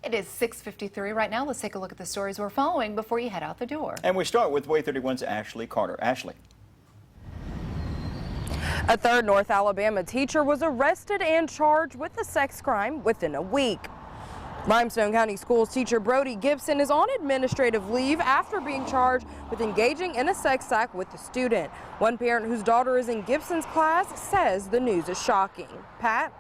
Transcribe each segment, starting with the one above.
It is 6:53 right now. Let's take a look at the stories we're following before you head out the door. And we start with WAAY 31's Ashley Carter. Ashley. A third North Alabama teacher was arrested and charged with a sex crime within a week. Limestone County Schools teacher Brody Gibson is on administrative leave after being charged with engaging in a sex act with a student. One parent whose daughter is in Gibson's class says the news is shocking. Pat?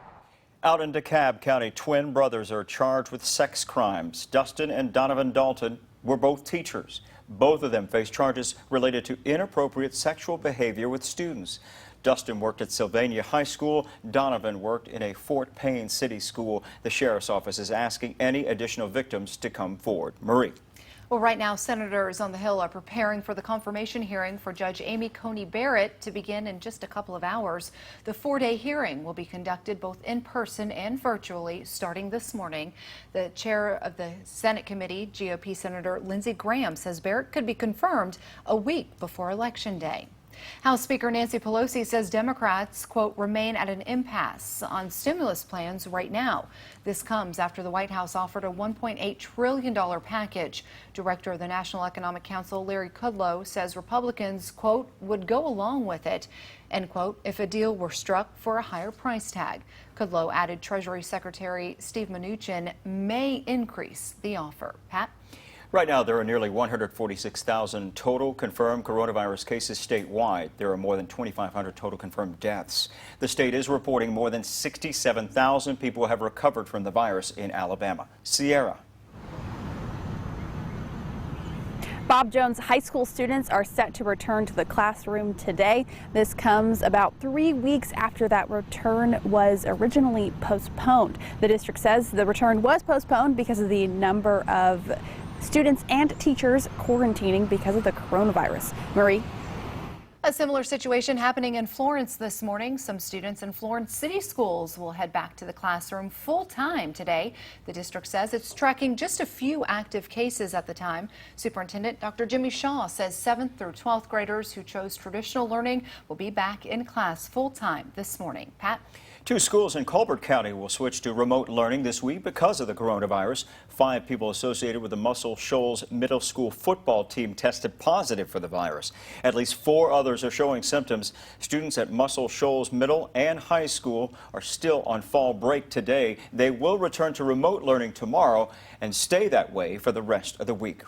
Out in DeKalb County, twin brothers are charged with sex crimes. Dustin and Donovan Dalton were both teachers. Both of them face charges related to inappropriate sexual behavior with students. Dustin worked at Sylvania High School. Donovan worked in a Fort Payne City school. The sheriff's office is asking any additional victims to come forward. Marie. Well, right now, senators on the Hill are preparing for the confirmation hearing for Judge Amy Coney Barrett to begin in just a couple of hours. The 4-day hearing will be conducted both in person and virtually starting this morning. The chair of the Senate committee, GOP Senator Lindsey Graham, says Barrett could be confirmed a week before Election Day. House Speaker Nancy Pelosi says Democrats, quote, remain at an impasse on stimulus plans right now. This comes after the White House offered a $1.8 trillion package. Director of the National Economic Council, Larry Kudlow, says Republicans, quote, would go along with it, end quote, if a deal were struck for a higher price tag. Kudlow added Treasury Secretary Steve Mnuchin may increase the offer. Pat? Right now, there are nearly 146,000 total confirmed coronavirus cases statewide. There are more than 2,500 total confirmed deaths. The state is reporting more than 67,000 people have recovered from the virus in Alabama. Sierra. Bob Jones high school students are set to return to the classroom today. This comes about 3 weeks after that return was originally postponed. The district says the return was postponed because of the number of students and teachers quarantining because of the coronavirus. Marie? A similar situation happening in Florence this morning. Some students in Florence City Schools will head back to the classroom full time today. The district says it's tracking just a few active cases at the time. Superintendent Dr. Jimmy Shaw says 7th through 12th graders who chose traditional learning will be back in class full time this morning. Pat? 2 schools in Colbert County will switch to remote learning this week because of the coronavirus. 5 people associated with the Muscle Shoals Middle School football team tested positive for the virus. At least 4 others are showing symptoms. Students at Muscle Shoals Middle and High School are still on fall break today. They will return to remote learning tomorrow and stay that way for the rest of the week.